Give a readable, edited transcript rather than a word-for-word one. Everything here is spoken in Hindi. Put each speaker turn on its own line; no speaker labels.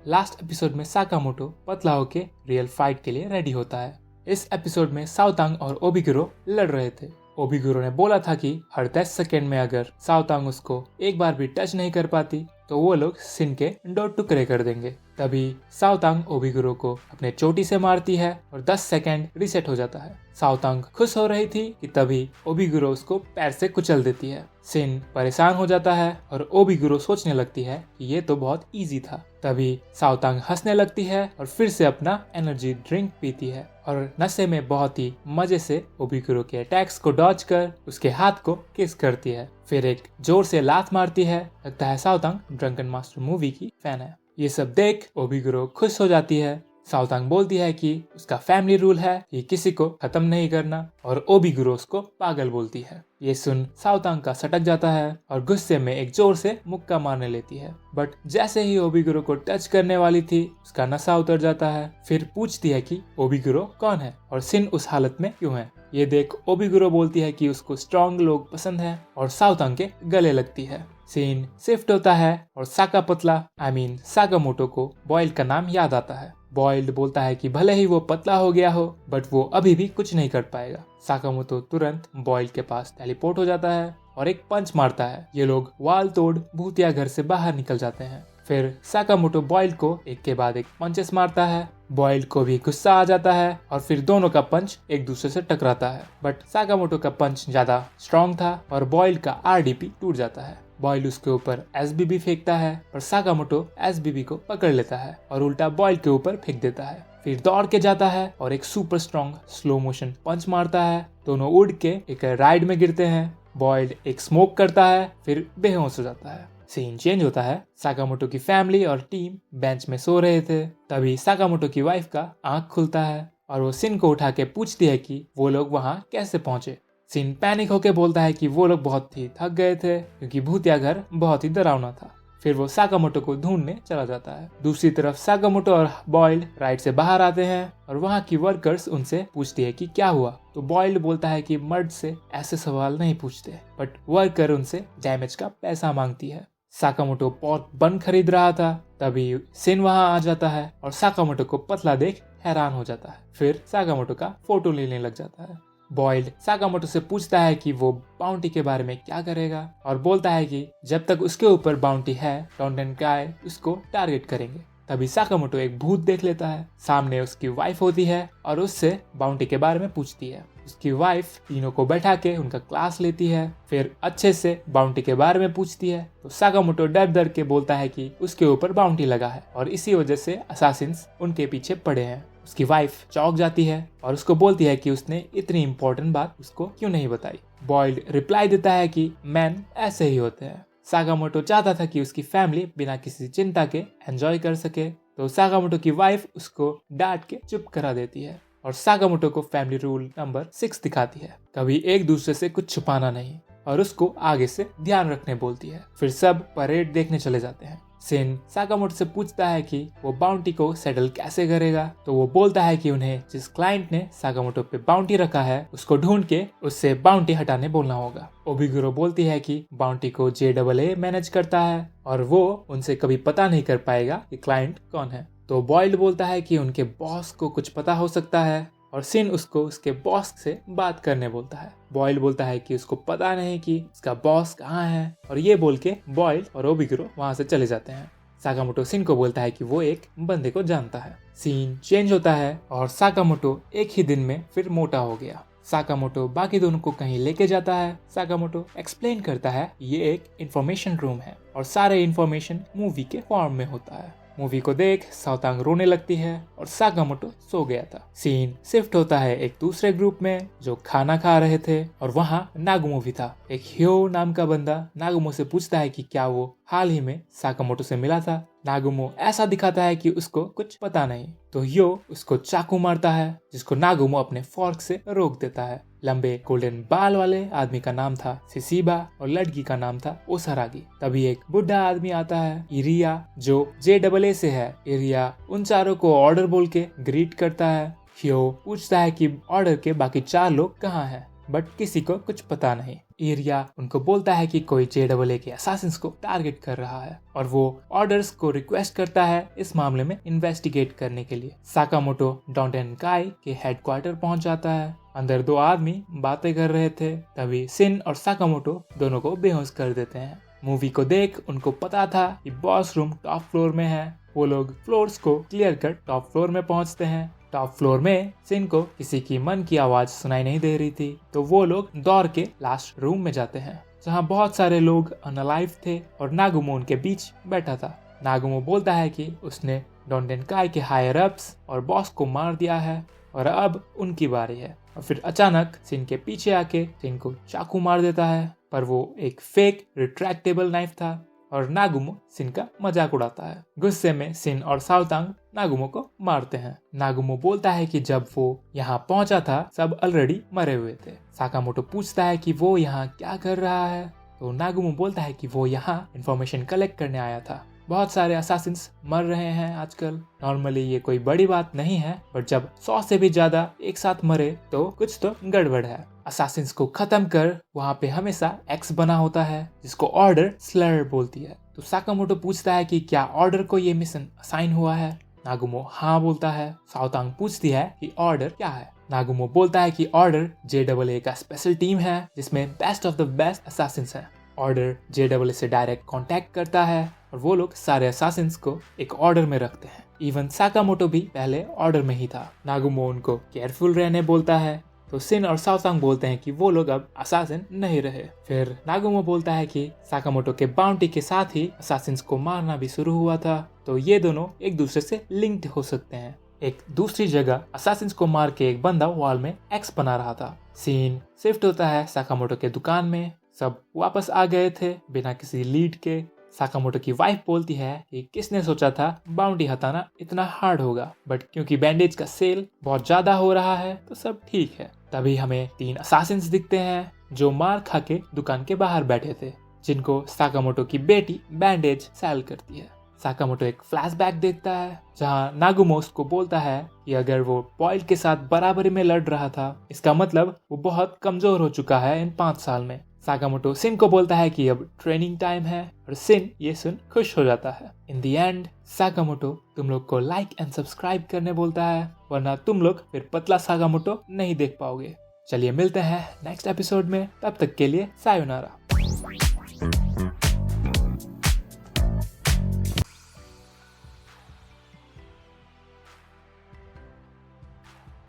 लास्ट एपिसोड में साकामोटो पतला होके रियल फाइट के लिए रेडी होता है। इस एपिसोड में साओतांग और ओबिगुरो लड़ रहे थे। ओबिगुरो ने बोला था कि हर 10 सेकंड में अगर साओतांग उसको एक बार भी टच नहीं कर पाती तो वो लोग सिन के 2 टुकड़े कर देंगे। तभी साओतांग ओबिगुरो को अपने चोटी से मारती है और 10 सेकंड रीसेट हो जाता है। साओतांग खुश हो रही थी कि तभी ओबिगुरो उसको पैर से कुचल देती है। सिन परेशान हो जाता है और ओबिगुरो सोचने लगती है कि ये तो बहुत इजी था। तभी साओतांग हंसने लगती है और फिर से अपना एनर्जी ड्रिंक पीती है और नशे में बहुत ही मजे से ओबिगुरो के अटैक्स को डॉज कर उसके हाथ को किस करती है। फिर एक जोर से लात मारती है। लगता है साओतांग ड्रंकन मास्टर मूवी की फैन है। ये सब देख ओबिगुरो खुश हो जाती है। साओतांग बोलती है कि उसका फैमिली रूल है कि किसी को खत्म नहीं करना और ओबिगुरो उसको पागल बोलती है। ये सुन साओतांग का सटक जाता है और गुस्से में एक जोर से मुक्का मारने लेती है। बट जैसे ही ओबिगुरो को टच करने वाली थी उसका नशा उतर जाता है। फिर पूछती है कि ओबिगुरो कौन है और सिन उस हालत में क्यों है। ये देख ओबिगुरो बोलती है कि उसको स्ट्रॉन्ग लोग पसंद है और साओतांग के गले लगती है। सीन शिफ्ट होता है और साकामोटो को बॉयल्ड का नाम याद आता है। बॉयल्ड बोलता है कि भले ही वो पतला हो गया हो बट वो अभी भी कुछ नहीं कर पाएगा। साकामोटो तुरंत बॉयल्ड के पास टेलीपोर्ट हो जाता है और एक पंच मारता है। ये लोग वाल तोड़ भूतिया घर से बाहर निकल जाते हैं। फिर साकामोटो बॉयल्ड को एक के बाद एक पंचेस मारता है। बॉयल्ड को भी गुस्सा आ जाता है और फिर दोनों का पंच एक दूसरे से टकराता है। बट साकामोटो का पंच ज्यादा स्ट्रॉन्ग था और बॉयल्ड का आरडीपी टूट जाता है। बॉयल्ड उसके ऊपर एसबीबी फेंकता है और साकामोटो एसबीबी को पकड़ लेता है और उल्टा बॉयल्ड के ऊपर फेंक देता है। फिर दौड़ के जाता है और एक सुपर स्ट्रॉन्ग स्लो मोशन पंच मारता है। दोनों उड़ के एक राइड में गिरते हैं। बॉयल्ड एक स्मोक करता है फिर बेहोश हो जाता है। सीन चेंज होता है। साकामोटो की फैमिली और टीम बेंच में सो रहे थे। तभी साकामोटो की वाइफ का आंख खुलता है और वो सिन को उठा के पूछती है कि वो लोग वहाँ कैसे पहुंचे। सिन पैनिक होके बोलता है कि वो लोग बहुत ही थक गए थे क्योंकि भूतिया घर बहुत ही डरावना था। फिर वो साकामोटो को ढूंढने चला जाता है। दूसरी तरफ साकामोटो और बॉयल्ड राइड से बाहर आते हैं और वहाँ की वर्कर्स उनसे पूछती है कि क्या हुआ। तो बॉयल्ड बोलता है कि मर्द से ऐसे सवाल नहीं पूछते बट वर्कर उनसे डैमेज का पैसा मांगती है। साकामोटो पॉर्क बन खरीद रहा था। तभी सिन वहां आ जाता है और साकामोटो को पतला देख हैरान हो जाता है। फिर साकामोटो का फोटो लेने लग जाता है। बॉयल्ड साकामोटो से पूछता है कि वो बाउंटी के बारे में क्या करेगा और बोलता है कि जब तक उसके ऊपर बाउंटी है टोंडेन काय उसको टारगेट करेंगे। तभी साकामोटो एक भूत देख लेता है। सामने उसकी वाइफ होती है और उससे बाउंटी के बारे में पूछती है। उसकी वाइफ तीनों को बैठा के उनका क्लास लेती है। फिर अच्छे से बाउंटी के बारे में पूछती है तो साकामोटो डर डर के बोलता है कि उसके ऊपर बाउंटी लगा है और इसी वजह से असासिन्स उनके पीछे पड़े हैं। उसकी वाइफ चौंक जाती है और उसको बोलती है कि उसने इतनी इम्पोर्टेंट बात उसको क्यों नहीं बताई। बॉयल्ड रिप्लाई देता है कि मैन ऐसे ही होते हैं। साकामोटो चाहता था कि उसकी फैमिली बिना किसी चिंता के एंजॉय कर सके तो साकामोटो की वाइफ उसको डांट के चुप करा देती है और साकामोटो को फैमिली रूल नंबर 6 दिखाती है। कभी एक दूसरे से कुछ छुपाना नहीं और उसको आगे से ध्यान रखने बोलती है। फिर सब परेड देखने चले जाते हैं। सिन साकामोटो से पूछता है कि वो बाउंटी को सेटल कैसे करेगा तो वो बोलता है कि उन्हें जिस क्लाइंट ने साकामोटो पे बाउंटी रखा है उसको ढूंढ के उससे बाउंटी हटाने बोलना होगा। ओबिगुरो बोलती है कि बाउंटी को JAA मैनेज करता है और वो उनसे कभी पता नहीं कर पाएगा कि क्लाइंट कौन है। तो बॉयल्ड बोलता है कि उनके बॉस को कुछ पता हो सकता है और सिन उसको उसके बॉस से बात करने बोलता है। बॉयल्ड बोलता है कि उसको पता नहीं कि उसका बॉस कहाँ है और ये बोल के बॉयल्ड और ओबिगुरो वहां से चले जाते हैं। साकामोटो सिन को बोलता है कि वो एक बंदे को जानता है। सीन चेंज होता है और साकामोटो एक ही दिन में फिर मोटा हो गया। साकामोटो बाकी दोनों को कहीं लेके जाता है। साकामोटो एक्सप्लेन करता है ये एक इंफॉर्मेशन रूम है और सारे इंफॉर्मेशन मूवी के फॉर्म में होता है। मूवी को देख साओतांग रोने लगती है और साकामोटो सो गया था। सीन शिफ्ट होता है एक दूसरे ग्रुप में जो खाना खा रहे थे और वहाँ नागुमो भी था। एक ह्यो नाम का बंदा नागुमो से पूछता है कि क्या वो हाल ही में साकामोटो से मिला था। नागुमो ऐसा दिखाता है कि उसको कुछ पता नहीं तो ह्यो उसको चाकू मारता है जिसको नागुमो अपने फॉर्क से रोक देता है। लंबे गोल्डन बाल वाले आदमी का नाम था सिसिबा और लड़की का नाम था ओसारागी। तभी एक बुढ़ा आदमी आता है इरिया जो JAA से है। इरिया उन चारों को ऑर्डर बोल के ग्रीट करता है। ह्यो पूछता है कि ऑर्डर के बाकी 4 लोग कहाँ हैं बट किसी को कुछ पता नहीं। एरिया उनको बोलता है कि कोई JAA के असासिन्स को टारगेट कर रहा है और वो ऑर्डर्स को रिक्वेस्ट करता है इस मामले में इन्वेस्टिगेट करने के लिए। साकामोटो डोंटेनकाई के हेडक्वार्टर पहुंच जाता है। अंदर दो आदमी बातें कर रहे थे, तभी सिन और साकामोटो दोनों को बेहोश कर देते हैं। मूवी को देख उनको पता था कि बॉस रूम टॉप फ्लोर में है। वो लोग फ्लोर्स को क्लियर कर टॉप फ्लोर में पहुंचते हैं। टॉप फ्लोर में सिन को किसी की मन की आवाज सुनाई नहीं दे रही थी, तो वो लोग दौड़ के लास्ट रूम में जाते हैं जहां बहुत सारे लोग अनअलाइव थे और नागुमो उनके बीच बैठा था। नागुमो बोलता है कि उसने डोंटेनकाई के हायर अप्स और बॉस को मार दिया है और अब उनकी बारी है। और फिर अचानक सिन के पीछे आके सिन को चाकू मार देता है, पर वो एक फेक रिट्रैक्टेबल नाइफ था और नागुमो सिन का मजाक उड़ाता है। गुस्से में सिन और साओतांग नागुमो को मारते हैं। नागुमो बोलता है कि जब वो यहाँ पहुंचा था सब ऑलरेडी मरे हुए थे। साकामोटो पूछता है कि वो यहाँ क्या कर रहा है, तो नागुमो बोलता है कि वो यहाँ इंफॉर्मेशन कलेक्ट करने आया था। बहुत सारे असासिन्स मर रहे हैं आजकल। नॉर्मली ये कोई बड़ी बात नहीं है, बट जब 100 से भी ज्यादा एक साथ मरे तो कुछ तो गड़बड़ है। असासिन्स को खत्म कर वहाँ पे हमेशा X बना होता है जिसको ऑर्डर स्लर बोलती है। तो साकामोटो पूछता है कि क्या ऑर्डर को ये मिशन असाइन हुआ है। नागुमो हाँ बोलता है। साओतांग पूछती है कि ऑर्डर क्या है। नागुमो बोलता है कि ऑर्डर JAA का स्पेशल टीम है जिसमें best of the best Assassin's हैं। ऑर्डर JAA से डायरेक्ट कांटेक्ट करता है और वो लोग सारे असासिन्स को एक ऑर्डर में रखते हैं। इवन साकामोटो भी पहले ऑर्डर में ही था। नागुमो उनको केयरफुल रहने बोलता है, तो सिन और साओतांग बोलते हैं कि वो लोग अब असासिन नहीं रहे। फिर नागुमो बोलता है कि साकामोटो के बाउंटी के साथ ही असासिन्स को मारना भी शुरू हुआ था, तो ये दोनों एक दूसरे से लिंक्ड हो सकते हैं। एक दूसरी जगह असासिन्स को मार के एक बंदा वॉल में X बना रहा था। सीन शिफ्ट होता है साकामोटो के दुकान में। सब वापस आ गए थे बिना किसी लीड के। साकामोटो की वाइफ बोलती है कि किसने सोचा था बाउंटी हटाना इतना हार्ड होगा, बट क्योंकि बैंडेज का सेल बहुत ज्यादा हो रहा है तो सब ठीक है। तभी हमें 3 असासिन्स दिखते हैं जो मार खा के दुकान के बाहर बैठे थे, जिनको साकामोटो की बेटी बैंडेज सेल करती है। साकामोटो एक फ्लैशबैक देखता है जहां नागुमो उसको बोलता है कि अगर वो बॉयल के साथ बराबरी में लड़ रहा था, इसका मतलब वो बहुत कमजोर हो चुका है इन 5 साल में। साकामोटो सिन को बोलता है कि अब ट्रेनिंग टाइम है और सिन ये सुन खुश हो जाता है। इन द एंड साकामोटो तुम लोग को लाइक एंड सब्सक्राइब करने बोलता है, वरना तुम लोग फिर पतला साकामोटो नहीं देख पाओगे। चलिए मिलते हैं नेक्स्ट एपिसोड में, तब तक के लिए सायोनारा।